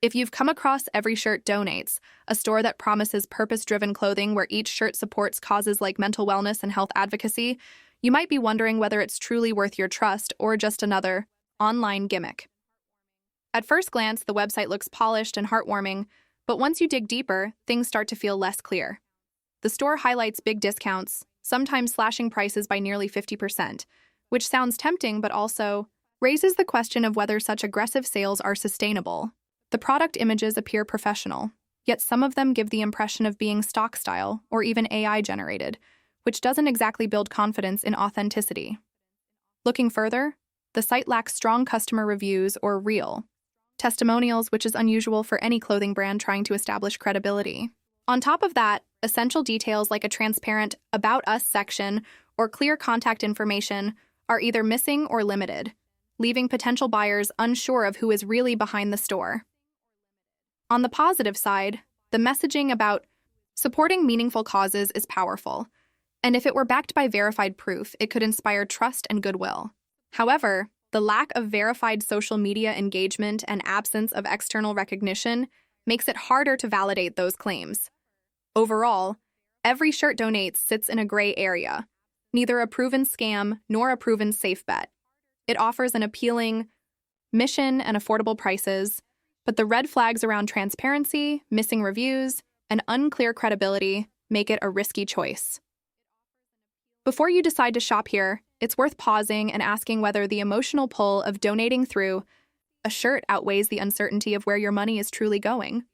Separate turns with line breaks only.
If you've come across Every Shirt Donates, a store that promises purpose-driven clothing where each shirt supports causes like mental wellness and health advocacy, you might be wondering whether it's truly worth your trust or just another online gimmick. At first glance, the website looks polished and heartwarming, but once you dig deeper, things start to feel less clear. The store highlights big discounts, sometimes slashing prices by nearly 50%, which sounds tempting but also raises the question of whether such aggressive sales are sustainable. The product images appear professional, yet some of them give the impression of being stock style or even AI generated, which doesn't exactly build confidence in authenticity. Looking further, the site lacks strong customer reviews or real testimonials, which is unusual for any clothing brand trying to establish credibility. On top of that, essential details like a transparent About Us section or clear contact information are either missing or limited, leaving potential buyers unsure of who is really behind the store. On the positive side, the messaging about supporting meaningful causes is powerful, and if it were backed by verified proof, it could inspire trust and goodwill. However, the lack of verified social media engagement and absence of external recognition makes it harder to validate those claims. Overall, Every Shirt Donates sits in a gray area, neither a proven scam nor a proven safe bet. It offers an appealing mission and affordable prices, but the red flags around transparency, missing reviews, and unclear credibility make it a risky choice. Before you decide to shop here, it's worth pausing and asking whether the emotional pull of donating through a shirt outweighs the uncertainty of where your money is truly going.